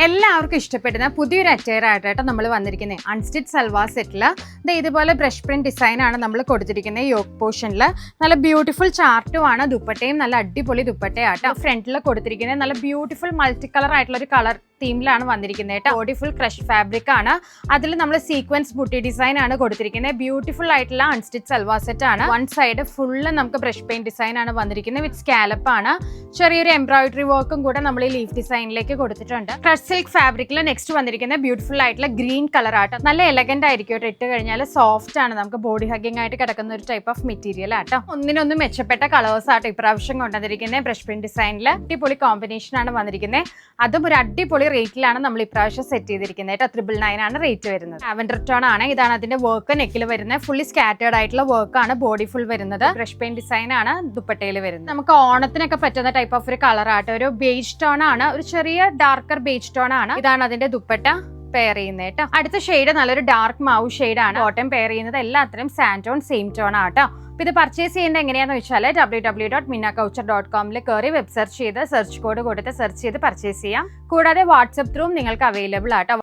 എല്ലാവർക്കും ഇഷ്ടപ്പെടുന്ന പുതിയൊരു അറ്റയർ ആയിട്ടാണ് നമ്മൾ വന്നിരിക്കുന്നത്. അൺസ്റ്റിച്ച് സൽവാർ സെറ്റിൽ ഇതുപോലെ ബ്രഷ് പ്രിന്റ് ഡിസൈൻ ആണ് നമ്മൾ കൊടുത്തിരിക്കുന്നത്. യോക്ക് പോർഷനിൽ നല്ല ബ്യൂട്ടിഫുൾ ചാർട്ടുമാണ്. ദുപ്പട്ടയും നല്ല അടിപൊളി ദുപ്പട്ടയാട്ടോ. ഫ്രണ്ടിൽ കൊടുത്തിരിക്കുന്നത് നല്ല ബ്യൂട്ടിഫുൾ മൾട്ടി കളർ ആയിട്ടുള്ള ഒരു കളർ തീമിലാണ് വന്നിരിക്കുന്നത് കേട്ടോ. ബോഡി ഫുൾ ക്രഷ് ഫാബ്രിക് ആണ്. അതിൽ നമ്മൾ സീക്വൻസ് ബുട്ടി ഡിസൈൻ ആണ് കൊടുത്തിരിക്കുന്നത്. ബ്യൂട്ടിഫുൾ ആയിട്ടുള്ള അൺസ്റ്റിച്ച് സൽവാർ സെറ്റ് ആണ്. വൺ സൈഡ് ഫുള്ള് നമുക്ക് ബ്രഷ് പെയിന്റ് ഡിസൈൻ ആണ് വന്നിരിക്കുന്നത്. വിത്ത് സ്കാലപ്പ് ആണ്. ചെറിയൊരു എംബ്രോയിഡറി വർക്കും കൂടെ നമ്മൾ ഈ ലീഫ് ഡിസൈനിലേക്ക് കൊടുത്തിട്ടുണ്ട്. ക്രഷ് സിൽക്ക് ഫാബ്രിക്കിൽ നെക്സ്റ്റ് വന്നിരിക്കുന്ന ബ്യൂട്ടിഫുൾ ആയിട്ടുള്ള ഗ്രീൻ കളർ ആട്ടോ. നല്ല എലഗന്റ് ആയിരിക്കും കേട്ടോ. ഇട്ട് കഴിഞ്ഞാൽ സോഫ്റ്റ് ആണ്. നമുക്ക് ബോഡി ഹഗ്ഗിംഗ് ആയിട്ട് കിടക്കുന്ന ഒരു ടൈപ്പ് ഓഫ് മെറ്റീരിയൽ ആട്ടോ. ഒന്നിനൊന്നും മെച്ചപ്പെട്ട കളേഴ്സ് ആട്ടോ ഇപ്രാവശ്യം കൊണ്ടുവന്നിരിക്കുന്നത്. ബ്രഷ് പെയിന്റ് ഡിസൈനിൽ അടിപൊളി കോമ്പിനേഷൻ ആണ് വന്നിരിക്കുന്നത്. അതും ഒരു അടിപൊളി റേറ്റിലാണ് നമ്മൾ ഇപ്രാവശ്യം സെറ്റ് ചെയ്തിരിക്കുന്നത്. 999 ആണ് റേറ്റ് വരുന്നത്. ലാവൻഡർ ടോൺ ആണ്. ഇതാണ് അതിന്റെ വർക്ക്. നെക്കിൽ വരുന്നത് ഫുള്ളി സ്കാറ്റേർഡ് ആയിട്ടുള്ള വർക്ക് ആണ്. ബോഡി ഫുൾ വരുന്നത്. ബ്രഷ് പെയിന്റ് ഡിസൈൻ ആണ് ദുപ്പട്ടയിൽ വരുന്നത്. നമുക്ക് ഓണത്തിനൊക്കെ പറ്റുന്ന ടൈപ്പ് ഓഫ് ഒരു കളർ ആട്ടോ. ഒരു ബേജ് ടോൺ ആണ്. ഒരു ചെറിയ ഡാർക്കർ ബേജ് ടോൺ ആണ്. ഇതാണ് അതിന്റെ ദുപ്പട്ട പെയർ ചെയ്യുന്നത് കേട്ടോ. അടുത്ത ഷെയ്ഡ് നല്ലൊരു ഡാർക്ക് മാവ് ഷെയ്ഡ് ആണ്. ബോട്ടം പെയർ ചെയ്യുന്നത് എല്ലാത്തിനും സാൻഡ് ടോൺ സെയിം ടോൺ ആട്ടോ. ഇത് പർച്ചേസ് ചെയ്യേണ്ടത് എങ്ങനെയാണെന്ന് വെച്ചാൽ www.minnakoucher.com കയറി വെബ് സെർച്ച് ചെയ്ത് സെർച്ച് കോഡ് കൊടുത്ത് സെർച്ച് ചെയ്ത് പർച്ചേസ് ചെയ്യാം. കൂടാതെ വാട്സ്ആപ്പ് ത്രൂവും നിങ്ങൾക്ക് അവൈലബിൾ ആട്ടോ.